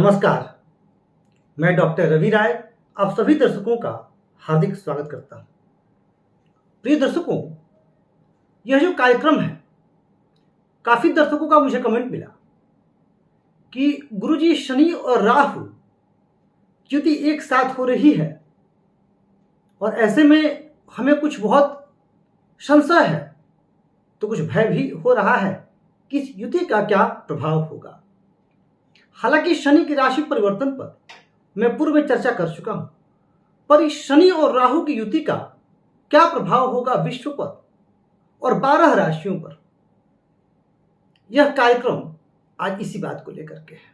नमस्कार, मैं डॉक्टर रवि राय आप सभी दर्शकों का हार्दिक स्वागत करता हूं। प्रिय दर्शकों, यह जो कार्यक्रम है, काफी दर्शकों का मुझे कमेंट मिला कि गुरुजी शनि और राहु युति एक साथ हो रही है और ऐसे में हमें कुछ बहुत संशय है, तो कुछ भय भी हो रहा है कि इस युति का क्या प्रभाव होगा। हालांकि शनि की राशि परिवर्तन पर मैं पूर्व में चर्चा कर चुका हूं, पर इस शनि और राहु की युति का क्या प्रभाव होगा विश्व पर और 12 राशियों पर, यह कार्यक्रम आज इसी बात को लेकर के है।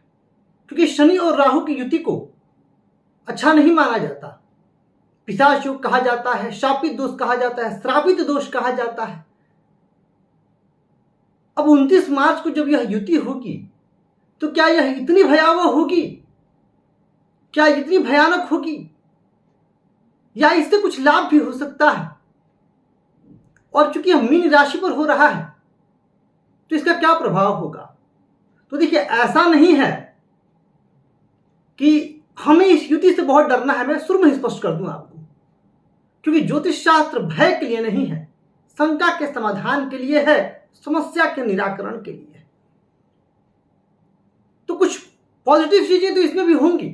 क्योंकि शनि और राहु की युति को अच्छा नहीं माना जाता, पिशाच योग कहा जाता है, शापित दोष कहा जाता है, श्रापित दोष कहा जाता है। अब 29 मार्च को जब यह युति होगी तो क्या यह इतनी भयावह होगी, क्या इतनी भयानक होगी, या इससे कुछ लाभ भी हो सकता है। और चूंकि यह मीन राशि पर हो रहा है तो इसका क्या प्रभाव होगा। तो देखिए, ऐसा नहीं है कि हमें इस युति से बहुत डरना है। मैं शुरू में स्पष्ट कर दूं आपको, क्योंकि ज्योतिष शास्त्र भय के लिए नहीं है, शंका के समाधान के लिए है, समस्या के निराकरण के लिए है। तो कुछ पॉजिटिव चीजें तो इसमें भी होंगी।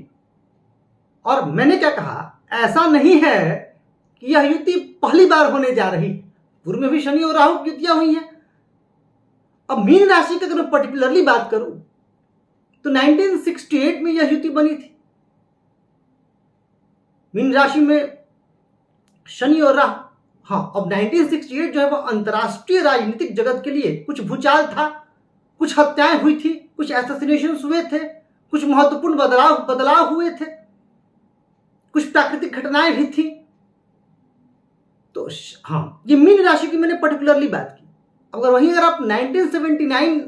और मैंने क्या कहा, ऐसा नहीं है कि यह युति पहली बार होने जा रही है, पूर्व में भी शनि और राहु की युतियां हुई हैं। अब मीन राशि की अगर मैं पर्टिकुलरली बात करूं तो 1968 में यह युति बनी थी। मीन राशि में शनि और राहु, हाँ, अब 1968 जो है वह अंतरराष्ट्रीय राजनीतिक जगत के लिए कुछ भूचाल था, कुछ हत्याएं हुई थी, कुछ एसेसिनेशन हुए थे, कुछ महत्वपूर्ण बदलाव हुए थे, कुछ प्राकृतिक घटनाएं भी थी। तो हाँ, ये मीन राशि की मैंने पर्टिकुलरली बात की। अगर आप 1979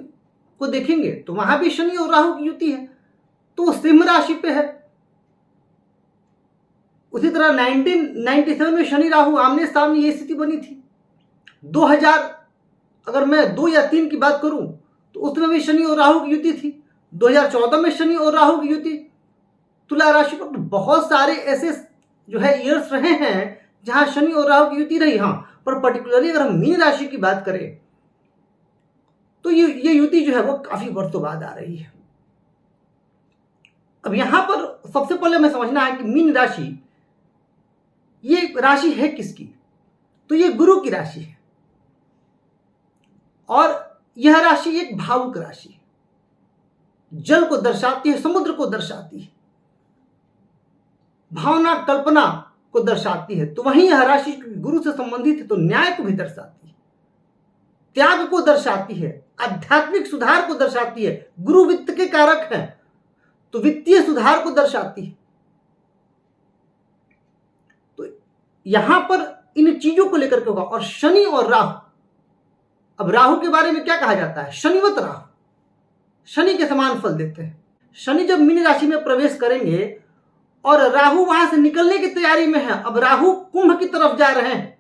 को देखेंगे तो वहां भी शनि और राहु की युति है, तो वो सिंह राशि पे है। उसी तरह 1997 में शनि राहु आमने सामने ये स्थिति बनी थी। 2000 अगर मैं 2 या 3 की बात करूं तो उसमें भी शनि और राहु की युति थी। 2014 में शनि और राहु की युति तुला राशि पर। बहुत सारे ऐसे जो है ईयर्स रहे हैं जहां शनि और राहु की युति रही। हाँ, पर पर्टिकुलरली अगर हम मीन राशि की बात करें तो ये युति जो है वो काफी वर्षों बाद आ रही है। अब यहां पर सबसे पहले हमें समझना है कि मीन राशि ये राशि है किसकी। तो ये गुरु की राशि है और यह राशि एक भावुक राशि है, जल को दर्शाती है, समुद्र को दर्शाती है, भावना कल्पना को दर्शाती है। तो वहीं यह राशि गुरु से संबंधित है तो न्याय को भी दर्शाती है, त्याग को दर्शाती है, आध्यात्मिक सुधार को दर्शाती है। गुरु वित्त के कारक हैं तो वित्तीय सुधार को दर्शाती है। तो यहां पर इन चीजों को लेकर के होगा। और शनि और राहु, अब राहु के बारे में क्या कहा जाता है, शनिवत राहु, शनि के समान फल देते हैं। शनि जब मीन राशि में प्रवेश करेंगे और राहु वहां से निकलने की तैयारी में है, अब राहु कुंभ की तरफ जा रहे हैं,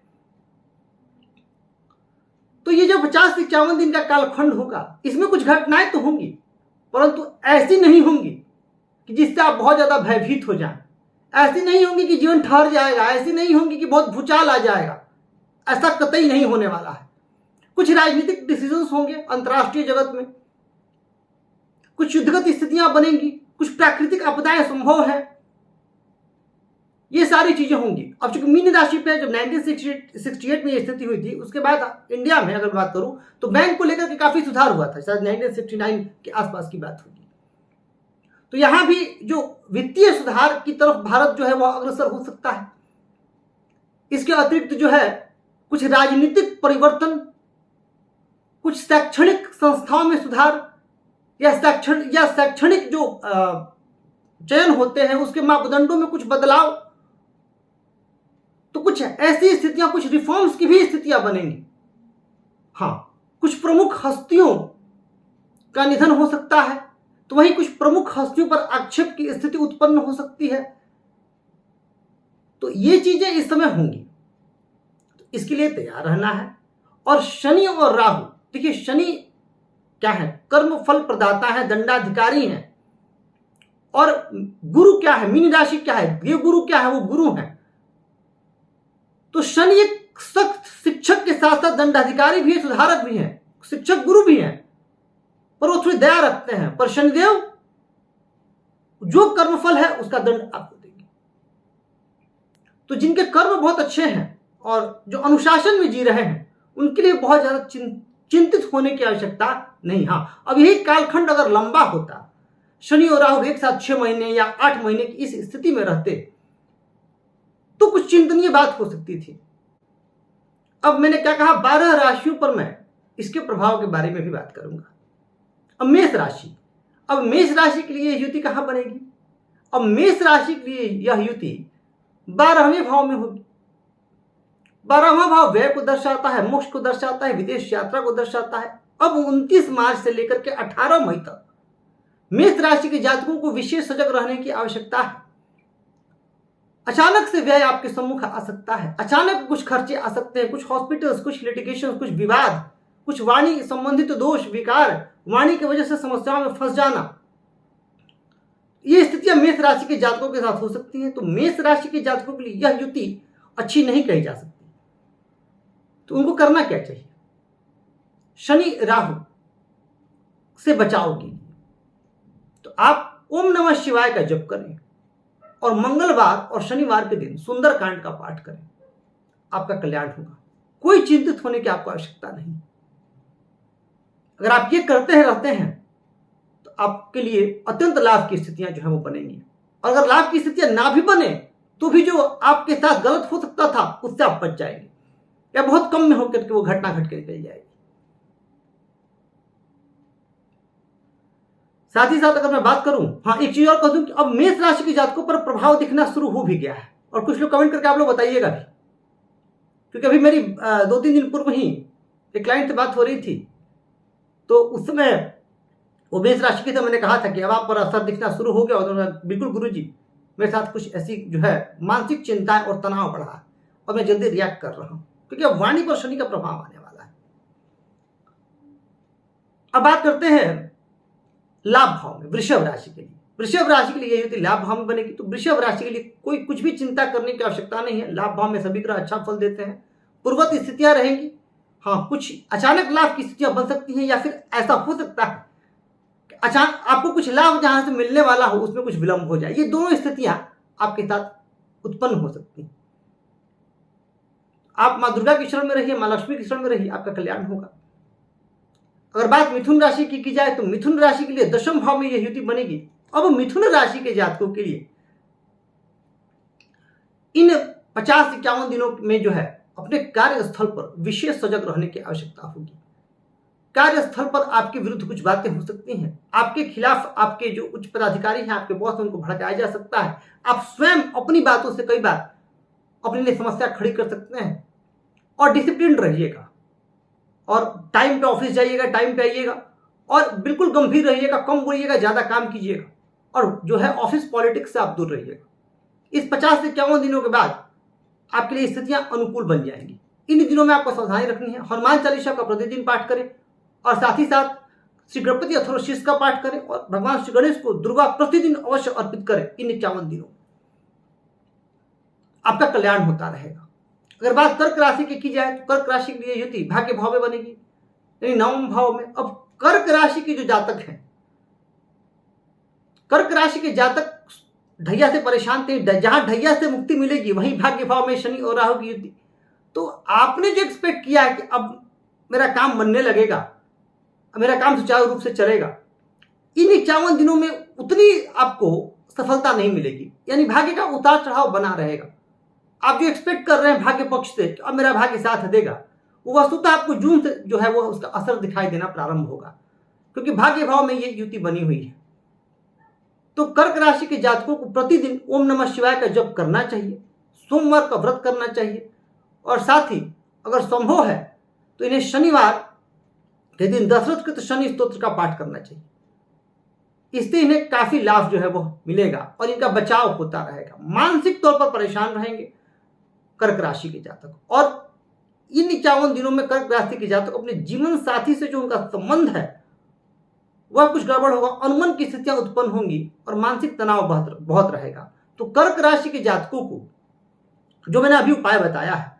तो ये जो 50 से 51 दिन का कालखंड होगा, इसमें कुछ घटनाएं तो होंगी, परंतु ऐसी नहीं होंगी कि जिससे आप बहुत ज्यादा भयभीत हो जाएं। ऐसी नहीं होंगी कि जीवन ठहर जाएगा, ऐसी नहीं होंगी कि बहुत भूचाल आ जाएगा। ऐसा कतई नहीं होने वाला है। कुछ राजनीतिक डिसीजंस होंगे अंतर्राष्ट्रीय जगत में, कुछ युद्धगत स्थितियां बनेंगी, कुछ प्राकृतिक आपदाएं संभव है, ये सारी चीजें होंगी। अब चूंकि मीन राशि पे जब 1968 में ये स्थिति हुई थी, उसके बाद इंडिया में अगर बात करूं तो बैंक को लेकर के काफी सुधार हुआ था। शायद 1969 के आसपास की बात होगी। तो यहां भी जो वित्तीय सुधार की तरफ भारत जो है वह अग्रसर हो सकता है। इसके अतिरिक्त जो है कुछ राजनीतिक परिवर्तन, कुछ शैक्षणिक संस्थाओं में सुधार, या शैक्षणिक जो चयन होते हैं उसके मापदंडों में कुछ बदलाव, तो कुछ ऐसी स्थितियां, कुछ रिफॉर्म्स की भी स्थितियां बनेंगी। हाँ, कुछ प्रमुख हस्तियों का निधन हो सकता है, तो वहीं कुछ प्रमुख हस्तियों पर आक्षेप की स्थिति उत्पन्न हो सकती है। तो ये चीजें इस समय होंगी, तो इसके लिए तैयार रहना है। और शनि और राहु, देखिए शनि क्या है, कर्म फल प्रदाता है, दंडाधिकारी हैं। और गुरु क्या है, मीन राशि क्या है, ये गुरु क्या है, वो गुरु है। तो शनि एक सख्त शिक्षक के साथ साथ दंडाधिकारी भी है, सुधारक भी है, शिक्षक गुरु भी है, पर वो थोड़ी दया रखते हैं। पर शनिदेव जो कर्मफल है उसका दंड आपको देंगे। तो जिनके कर्म बहुत अच्छे हैं और जो अनुशासन में जी रहे हैं उनके लिए बहुत ज्यादा चिंतित होने की आवश्यकता नहीं। हाँ, अब यही कालखंड अगर लंबा होता, शनि और राहु एक साथ 6 महीने या 8 महीने की इस स्थिति में रहते, तो कुछ चिंतनीय बात हो सकती थी। अब मैंने क्या कहा, 12 राशियों पर मैं इसके प्रभाव के बारे में भी बात करूंगा। अब मेष राशि, अब मेष राशि के लिए युति कहां बनेगी? अब मेष राशि के लिए यह युति 12वें भाव में होगी। 12वां भाव व्यय को दर्शाता है, मोक्ष को दर्शाता है, विदेश यात्रा को दर्शाता है। अब 29 मार्च से लेकर के 18 मई तक मेष राशि के जातकों को विशेष सजग रहने की आवश्यकता है। अचानक से व्यय आपके सम्मुख आ सकता है, अचानक कुछ खर्चे आ सकते हैं, कुछ हॉस्पिटल्स, कुछ लिटिगेशन, कुछ विवाद, कुछ वाणी संबंधित दोष, विकार, वाणी की वजह से समस्याओं में फंस जाना, ये स्थितियां मेष राशि के जातकों के साथ हो सकती हैं। तो मेष राशि के जातकों के लिए यह युति अच्छी नहीं कही जा सकती। तो उनको करना क्या चाहिए? शनि राहु से बचाव के लिए तो आप ओम नमः शिवाय का जप करें और मंगलवार और शनिवार के दिन सुंदरकांड का पाठ करें, आपका कल्याण होगा। कोई चिंतित होने की आपको आवश्यकता नहीं। अगर आप ये करते हैं रहते हैं तो आपके लिए अत्यंत लाभ की स्थितियां जो है वो बनेंगी। और अगर लाभ की स्थितियां ना भी बने तो भी जो आपके साथ गलत हो सकता था उससे आप बच जाएंगे, या बहुत कम में होकर के वो घटना घट के निकल जाएगी। साथ ही साथ अगर मैं बात करूं, हाँ एक चीज और कह दूं कि अब मेष राशि के जातकों पर प्रभाव दिखना शुरू हो भी गया है। और कुछ लोग कमेंट करके आप लोग बताइएगा भी, क्योंकि अभी मेरी 2-3 दिन पूर्व ही एक क्लाइंट से बात हो रही थी, तो उस समय वो मेष राशि की तो मैंने कहा था कि अब आप पर असर दिखना शुरू हो गया। और बिल्कुल गुरुजी, मेरे साथ कुछ ऐसी जो है मानसिक चिंताएं और तनाव बढ़ा और मैं जल्दी रिएक्ट कर रहा हूं, क्योंकि अब वाणी पर शनि का प्रभाव आने वाला है। अब बात करते हैं लाभ भाव में वृषभ राशि के लिए। वृषभ राशि के लिए यदि लाभ भाव में बनेगी तो वृषभ राशि के लिए कोई कुछ भी चिंता करने की आवश्यकता नहीं है। लाभ भाव में सभी ग्रह अच्छा फल देते हैं, पूर्वत स्थितियां रहेंगी। हाँ, कुछ अचानक लाभ की स्थितियां बन सकती हैं, या फिर ऐसा हो सकता है कि अचानक आपको कुछ लाभ जहां से मिलने वाला हो उसमें कुछ विलंब हो जाए। ये दोनों स्थितियां आपके साथ उत्पन्न हो सकती हैं। आप मां दुर्गा की शरण में रहिए, मां लक्ष्मी की शरण में रहिए, आपका कल्याण होगा। अगर बात मिथुन राशि की जाए तो मिथुन राशि के लिए 10वें भाव में यह युति बनेगी। अब मिथुन राशि के जातकों के लिए इन 50-51 दिनों में जो है अपने कार्यस्थल पर विशेष सजग रहने की आवश्यकता होगी। कार्यस्थल पर आपके विरुद्ध कुछ बातें हो सकती हैं, आपके खिलाफ आपके जो उच्च पदाधिकारी हैं, आपके बॉस हैं, उनको भड़काया जा सकता है। आप स्वयं अपनी बातों से कई बार अपने लिए समस्या खड़ी कर सकते हैं। और डिसिप्लिन रहिएगा और टाइम पे ऑफिस जाइएगा, टाइम पे आइएगा और बिल्कुल गंभीर रहिएगा, कम बोलिएगा, ज्यादा काम कीजिएगा और जो है ऑफिस पॉलिटिक्स से आप दूर रहिएगा। इस 50 से 51 दिनों के बाद आपके लिए स्थितियां अनुकूल बन जाएंगी। इन दिनों में आपको सावधानी रखनी है। हनुमान चालीसा का प्रतिदिन पाठ करें और साथ ही साथ श्री गणपति अथर्वशीष का पाठ करें और भगवान श्री गणेश को दुर्गा प्रतिदिन अवश्य अर्पित करें। इन 51 दिनों आपका कल्याण होता रहेगा। अगर बात कर्क राशि की जाए तो कर्क राशि के लिए युति भाग्य भाव में बनेगी, यानी 9वें भाव में। अब कर्क राशि के जो जातक हैं, कर्क राशि के जातक ढैया से परेशान थे, जहां ढैया से मुक्ति मिलेगी वहीं भाग्य भाव में शनि और राहु की युति। तो आपने जो एक्सपेक्ट किया है कि अब मेरा काम बनने लगेगा, मेरा काम सुचारू रूप से चलेगा, इन 51 दिनों में उतनी आपको सफलता नहीं मिलेगी, यानी भाग्य का उतार चढ़ाव बना रहेगा। आप जो एक्सपेक्ट कर रहे हैं भाग्य पक्ष से अब मेरा भाग्य साथ देगा, वो वस्तुतः आपको जून से जो है वो उसका असर दिखाई देना प्रारंभ होगा, क्योंकि भाग्य भाव में ये युति बनी हुई है। तो कर्क राशि के जातकों को प्रतिदिन ओम नमः शिवाय का जप करना चाहिए, सोमवार का व्रत करना चाहिए और साथ ही अगर संभव है तो इन्हें शनिवार के दिन दशरथकृत शनि स्तोत्र का पाठ करना चाहिए। इससे इन्हें काफी लाभ जो है वो मिलेगा और इनका बचाव होता रहेगा। मानसिक तौर पर परेशान रहेंगे कर्क राशि के जातक। और इन 51 दिनों में कर्क राशि के जातक अपने जीवन साथी से जो उनका संबंध है वह कुछ गड़बड़ होगा, अनुमन की स्थितियां उत्पन्न होंगी और मानसिक तनाव बहुत रहेगा। तो कर्क राशि के जातकों को जो मैंने अभी उपाय बताया है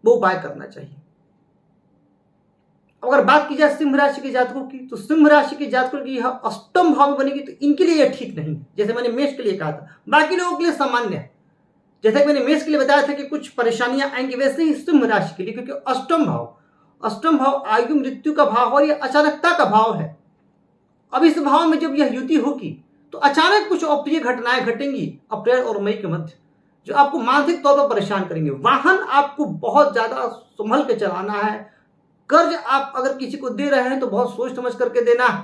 वो उपाय करना चाहिए। अगर बात की जाए सिंह राशि के जातकों की, तो सिंह राशि के जातकों की यह अष्टम भाव में बनेगी, तो इनके लिए यह ठीक नहीं है। जैसे मैंने मेष के लिए कहा था, बाकी लोगों के लिए सामान्य है। जैसे कि मैंने मेष के लिए बताया था कि कुछ परेशानियां आएंगी, वैसे ही सिंह राशि के लिए, क्योंकि अष्टम भाव आयु मृत्यु का भाव और यह अचानकता का भाव है। अब इस भाव में जब यह युति होगी तो अचानक कुछ अप्रिय घटनाएं घटेंगी अप्रैल और मई के मध्य, जो आपको मानसिक तौर पर परेशान करेंगे। वाहन आपको बहुत ज्यादा संभल के चलाना है। कर्ज आप अगर किसी को दे रहे हैं तो बहुत सोच समझ करके देना है।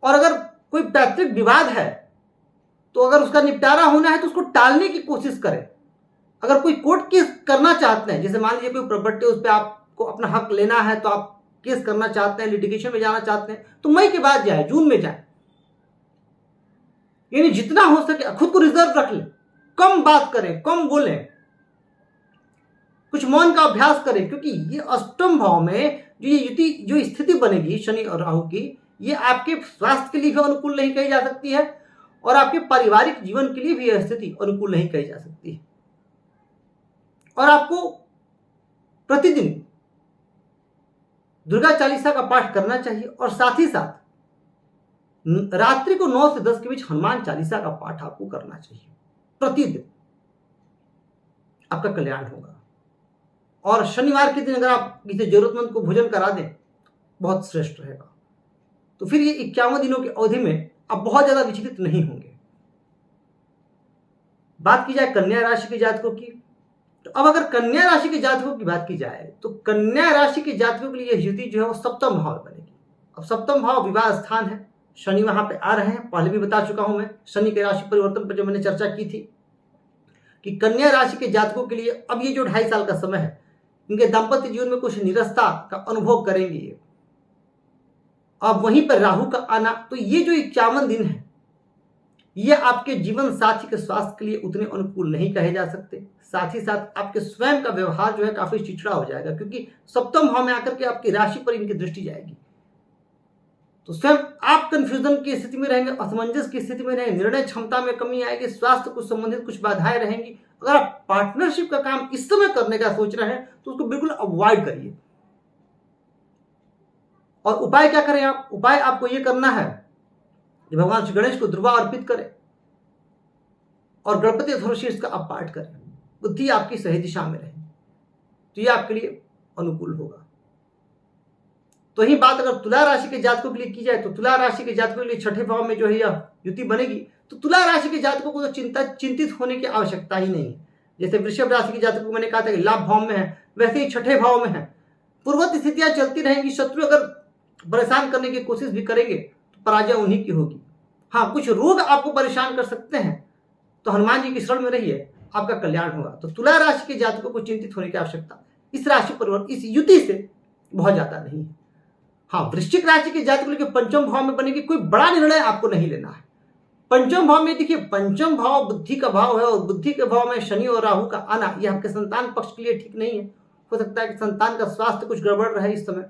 और अगर कोई पैतृक विवाद है तो अगर उसका निपटारा होना है तो उसको टालने की कोशिश करें। अगर कोई कोर्ट केस करना चाहते हैं, जैसे मान लीजिए कोई प्रॉपर्टी उस पर आपको अपना हक लेना है, तो आप केस करना चाहते हैं, लिटिगेशन में जाना चाहते हैं, तो मई के बाद जाए, जून में जाए। यानी जितना हो सके खुद को रिजर्व रख ले, कम बात करें, कम बोलें, कुछ मौन का अभ्यास करें, क्योंकि ये अष्टम भाव में जो ये युति जो स्थिति बनेगी शनि और राहु की, ये आपके स्वास्थ्य के लिए भी अनुकूल नहीं कही जा सकती है और आपके पारिवारिक जीवन के लिए भी यह स्थिति अनुकूल नहीं कही जा सकती है। और आपको प्रतिदिन दुर्गा चालीसा का पाठ करना चाहिए और साथ ही साथ रात्रि को 9 से 10 के बीच हनुमान चालीसा का पाठ आपको करना चाहिए प्रतिदिन। आपका कल्याण होगा। और शनिवार के दिन अगर आप किसी जरूरतमंद को भोजन करा दें, बहुत श्रेष्ठ रहेगा। तो फिर ये 51 दिनों की अवधि में आप बहुत ज्यादा विचलित नहीं होंगे। बात की जाए कन्या राशि के जातकों की, तो अब अगर कन्या राशि के जातकों की बात की जाए तो कन्या राशि के जातकों के लिए युति जो है वो सप्तम भाव में बनेगी। अब सप्तम भाव विवाह स्थान है, शनि वहां पे आ रहे हैं। पहले भी बता चुका हूं मैं शनि के राशि परिवर्तन पर, जो मैंने चर्चा की थी कि कन्या राशि के जातकों के लिए अब ये जो 2.5 साल का समय है, इनके दाम्पत्य जीवन में कुछ निरस्ता का अनुभव करेंगे। अब वहीं पर राहु का आना, तो ये जो 51 दिन है ये आपके जीवन साथी के स्वास्थ्य के लिए उतने अनुकूल नहीं कहे जा सकते। साथ ही साथ आपके स्वयं का व्यवहार जो है काफी चिड़चिड़ा हो जाएगा, क्योंकि सप्तम भाव में आकर के आपकी राशि पर इनकी दृष्टि जाएगी। तो स्वयं आप कंफ्यूजन की स्थिति में रहेंगे, असमंजस की स्थिति में रहेंगे, निर्णय क्षमता में कमी आएगी, स्वास्थ्य को संबंधित कुछ बाधाएं रहेंगी। अगर आप पार्टनरशिप का काम इस समय करने का सोच रहे हैं तो उसको बिल्कुल अवॉइड करिए। और उपाय क्या करें आप? उपाय आपको यह करना है कि भगवान श्री गणेश को दुर्वा अर्पित करें और गणपति अथर्वशीर्ष का आप पाठ करें। बुद्धि आपकी सही दिशा में रहे तो ये आपके लिए अनुकूल होगा। तो ही बात अगर तुला राशि के जातकों के लिए की जाए तो तुला राशि के जातकों के लिए छठे भाव में जो है यह युति बनेगी। तो तुला राशि के जातकों को तो चिंतित होने की आवश्यकता ही नहीं है। जैसे वृषभ राशि के जातकों को मैंने कहा था कि लाभ भाव में है, वैसे ही छठे भाव में है। पूर्ववत स्थितियां चलती रहेंगी। शत्रु अगर परेशान करने की कोशिश भी करेंगे तो पराजय उन्हीं की होगी। हाँ, कुछ रोग आपको परेशान कर सकते हैं तो हनुमान जी की शरण में रहिए, आपका कल्याण होगा। तो तुला राशि के जातकों को चिंतित होने की आवश्यकता इस राशि परिवर्तन, इस युति से बहुत ज्यादा नहीं है। हाँ, वृश्चिक राशि के जातकों के पंचम भाव में बनेगी। कोई बड़ा निर्णय आपको नहीं लेना है। पंचम भाव में देखिए, पंचम भाव बुद्धि का भाव है और बुद्धि के भाव में शनि और राहु का आना यह आपके संतान पक्ष के लिए ठीक नहीं है। हो सकता है कि संतान का स्वास्थ्य कुछ गड़बड़ रहे इस समय,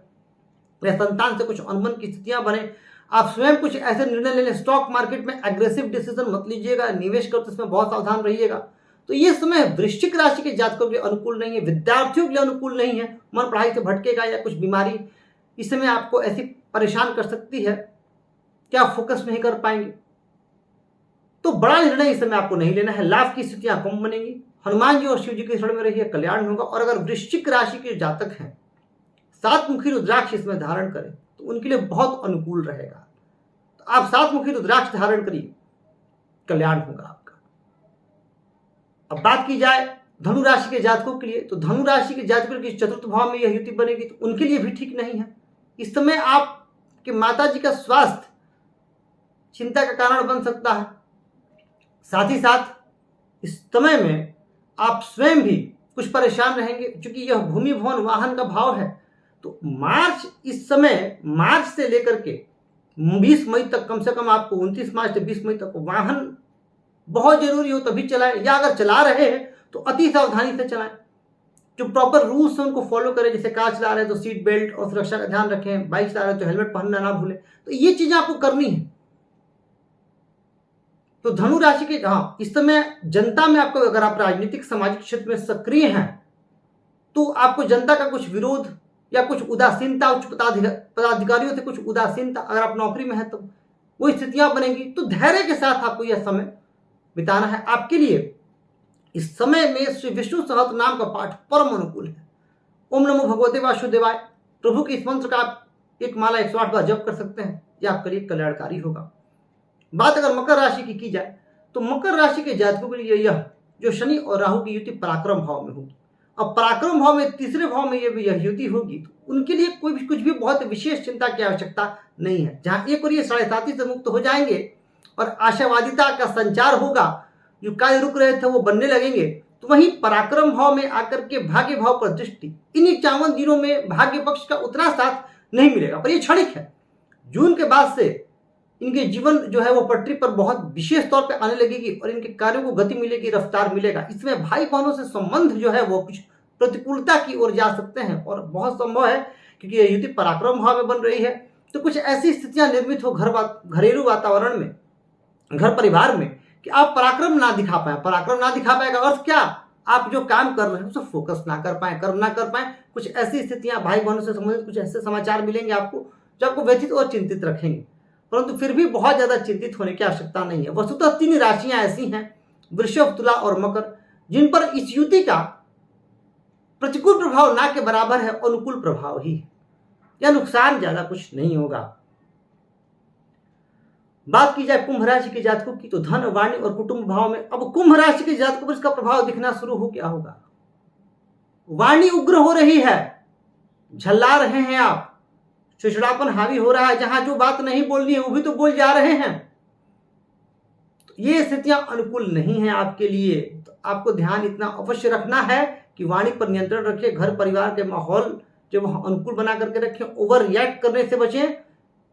या संतान से कुछ अनबन की स्थितियां बने। आप स्वयं कुछ ऐसे निर्णय ले लें। स्टॉक मार्केट में एग्रेसिव डिसीजन मत लीजिएगा, निवेश करते समय बहुत सावधान रहिएगा। तो ये समय वृश्चिक राशि के जातकों के लिए अनुकूल नहीं है, विद्यार्थियों के लिए अनुकूल नहीं है। मन पढ़ाई से भटकेगा या कुछ बीमारी इस समय आपको ऐसी परेशान कर सकती है कि आप फोकस नहीं कर पाएंगे। तो बड़ा निर्णय इस समय आपको नहीं लेना है। लाभ की स्थितियां कम बनेंगी। हनुमान जी और शिव जी की शरण में रहिए, कल्याण होगा। और अगर वृश्चिक राशि के जातक हैं, 7 मुखी रुद्राक्ष इसमें धारण करें तो उनके लिए बहुत अनुकूल रहेगा। तो आप 7 मुखी रुद्राक्ष धारण करिए, कल्याण होगा आपका। अब बात की जाए धनु राशि के जातकों के लिए, तो धनु राशि के जातकों के चतुर्थ भाव में यह युति बनेगी, तो उनके लिए भी ठीक नहीं है। इस समय आपके माता जी का स्वास्थ्य चिंता का कारण बन सकता है। साथ ही साथ इस समय में आप स्वयं भी कुछ परेशान रहेंगे, क्योंकि यह भूमि भवन वाहन का भाव है। तो इस समय मार्च से लेकर के 20 मई तक, कम से कम आपको 29 मार्च से 20 मई तक वाहन बहुत जरूरी हो तभी चलाएं, या अगर चला रहे हैं तो अति सावधानी से चलाएं। जो प्रॉपर रूल्स हैं उनको फॉलो करें। जैसे कार चला रहे हैं तो सीट बेल्ट और सुरक्षा का ध्यान रखें, बाइक चला रहे हैं तो हेलमेट पहनना ना भूलें। तो ये चीजें आपको करनी है। तो धनु राशि के इस समय जनता में आपको, अगर आप राजनीतिक सामाजिक क्षेत्र में सक्रिय हैं तो आपको जनता का कुछ विरोध या कुछ उदासीनता, उच्च पदाधिकारियों से कुछ उदासीनता, अगर आप नौकरी में हैं तो वो स्थितियां बनेंगी। तो धैर्य के साथ आपको यह समय बिताना है। आपके लिए इस समय में श्री विष्णु सहस्त्र नाम का पाठ परम अनुकूल है। ओम नमो भगवते वासुदेवाय प्रभु के इस मंत्र का आप एक माला 108 बार जप कर सकते हैं। यह आपके लिए कल्याणकारी होगा। बात अगर मकर राशि की जाए तो मकर राशि के जातकों के लिए यह जो शनि और राहु की युति पराक्रम भाव में होगी। अब पराक्रम भाव में तीसरे भाव में यह युति होगी तो उनके लिए कुछ भी बहुत विशेष चिंता की आवश्यकता नहीं है। जहां एक और ये 7.5 से मुक्त हो जाएंगे और आशावादिता का संचार होगा, जो कार्य रुक रहे थे वो बनने लगेंगे, तो वहीं पराक्रम भाव में आकर के भाग्य भाव पर दृष्टि, इन 51 दिनों में भाग्य पक्ष का उतना साथ नहीं मिलेगा, पर ये क्षणिक है। जून के बाद से इनके जीवन जो है वो पटरी पर बहुत विशेष तौर पे आने लगेगी और इनके कार्यों को गति मिलेगी, रफ्तार मिलेगा। इसमें भाई बहनों से संबंध जो है वो कुछ प्रतिकूलता की ओर जा सकते हैं और बहुत संभव है क्योंकि ये युति पराक्रम भाव में बन रही है तो कुछ ऐसी स्थितियां निर्मित हो घरेलू वातावरण में, घर परिवार में, कि आप पराक्रम ना दिखा पाए। पराक्रम ना दिखा पाएगा अर्थ क्या? आप जो काम कर रहे हैं उसे फोकस ना कर पाए, कर्म ना कर पाए। कुछ ऐसी स्थितियां भाई बहनों से संबंधित कुछ ऐसे समाचार मिलेंगे आपको जो आपको व्यथित और चिंतित रखेंगे, परंतु फिर भी बहुत ज्यादा चिंतित होने की आवश्यकता नहीं है। वस्तुतः 3 राशियां ऐसी हैं, वृषभ, तुला और मकर, जिन पर इस युति का प्रतिकूल प्रभाव ना के बराबर है, अनुकूल प्रभाव ही है। या नुकसान ज्यादा कुछ नहीं होगा। बात की जाए कुंभ राशि के जातकों की तो धन, वाणी और कुटुंब भाव में अब कुंभ राशि के जातकों पर इसका प्रभाव दिखना शुरू हो गया होगा। वाणी उग्र हो रही है, झल्ला रहे हैं आप, चिड़चिड़ापन हावी हो रहा है, जहां जो बात नहीं बोलनी है वो भी तो बोल जा रहे हैं। तो ये स्थितियां अनुकूल नहीं है आपके लिए। तो आपको ध्यान इतना अवश्य रखना है कि वाणी पर नियंत्रण रखें, घर परिवार के माहौल जो अनुकूल बना करके रखें, ओवर रिएक्ट करने से बचें,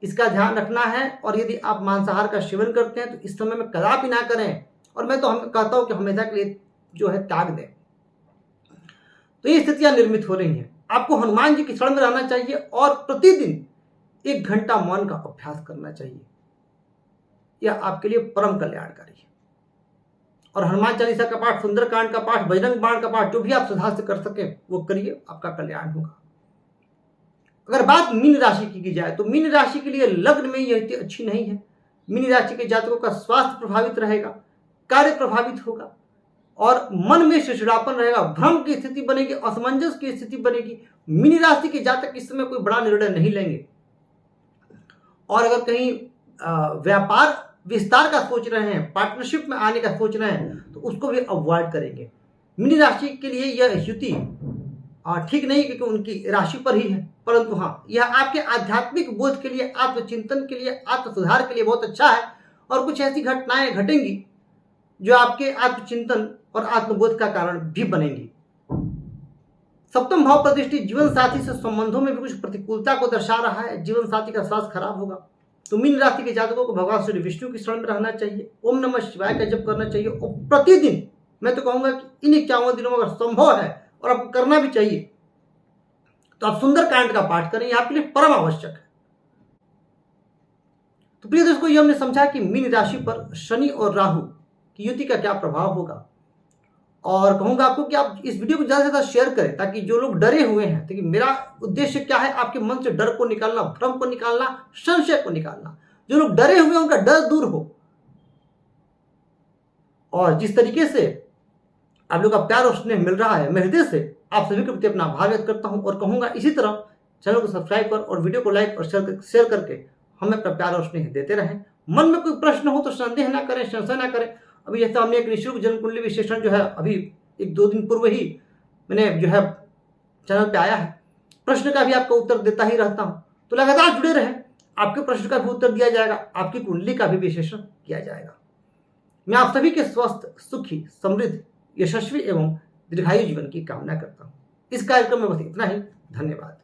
इसका ध्यान रखना है। और यदि आप मांसाहार का सेवन करते हैं तो इस समय में कदापि ना करें, और मैं तो कहता हूं कि हमेशा के लिए जो है त्याग दें। तो ये स्थितियां निर्मित हो रही हैं। आपको हनुमान जी की शरण में रहना चाहिए और प्रतिदिन 1 घंटा मौन का अभ्यास करना चाहिए। यह आपके लिए परम कल्याणकारी है। और हनुमान चालीसा का पाठ, सुंदरकांड का पाठ, बजरंग बाण का पाठ, जो भी आप सुधार से कर सके वो करिए, आपका कल्याण होगा। अगर बात मीन राशि की जाए तो मीन राशि के लिए लग्न में यह स्थिति अच्छी नहीं है। मीन राशि के जातकों का स्वास्थ्य प्रभावित रहेगा, कार्य प्रभावित होगा और मन में चिड़चिड़ापन रहेगा, भ्रम की स्थिति बनेगी, असमंजस की स्थिति बनेगी। मीन राशि के जातक इस समय कोई बड़ा निर्णय नहीं लेंगे और अगर कहीं व्यापार विस्तार का सोच रहे हैं, पार्टनरशिप में आने का सोच रहे हैं तो उसको भी अवॉइड करेंगे। मीन राशि के लिए यह युति ठीक नहीं क्योंकि उनकी राशि पर ही है, परंतु हाँ, यह आपके आध्यात्मिक बोध के लिए, आत्मचिंतन के लिए, आत्म सुधार के लिए बहुत अच्छा है। और कुछ ऐसी घटनाएं घटेंगी जो आपके आत्मचिंतन और आत्मबोध का कारण भी बनेंगी। सप्तम भाव पर दृष्टि जीवन साथी से संबंधों में भी कुछ प्रतिकूलता को दर्शा रहा है। जीवन साथी का स्वास्थ्य खराब होगा। तो मीन राशि के जातकों को भगवान श्री विष्णु की शरण में रहना चाहिए, ओम नमः शिवाय का जप करना चाहिए और प्रतिदिन, मैं तो कहूंगा कि इन 51 दिनों में अगर संभव है और आपको करना भी चाहिए तो आप सुंदरकांड का पाठ करें, यह आपके लिए परम आवश्यक है। तो प्रिय दोस्तों, ये हमने समझा कि मीन राशि पर शनि और राहु की युति का क्या प्रभाव होगा। और कहूंगा आपको कि आप इस वीडियो को ज्यादा से ज्यादा शेयर करें ताकि जो लोग डरे हुए हैं, देखिए मेरा उद्देश्य क्या है, आपके मन से डर को निकालना, भ्रम को निकालना, संशय को निकालना। जो लोग डरे हुए हैं उनका डर दूर हो। और जिस तरीके से आप लोग का प्यार और स्नेह मिल रहा है, मैं हृदय से आप सभी के प्रति अपना आभार व्यक्त करता हूं और कहूंगा इसी तरह चैनल को सब्सक्राइब कर और वीडियो को लाइक और शेयर करके हमें अपना प्यार और स्नेह देते रहें। मन में कोई प्रश्न हो तो संदेह ना करें, संशय ना करें। अभी जैसे हमने एक निःशुल्क जन्म कुंडली विश्लेषण जो है अभी 1-2 दिन पूर्व ही मैंने जो है चैनल पे आया है, प्रश्न का भी आपका उत्तर देता ही रहता हूं। तो लगातार जुड़े रहें, आपके प्रश्न का भी उत्तर दिया जाएगा, आपकी कुंडली का भी विश्लेषण किया जाएगा। मैं आप सभी के स्वस्थ, सुखी, समृद्ध, यशस्वी एवं दीर्घायु जीवन की कामना करता हूं। इस कार्यक्रम में बस इतना ही। धन्यवाद।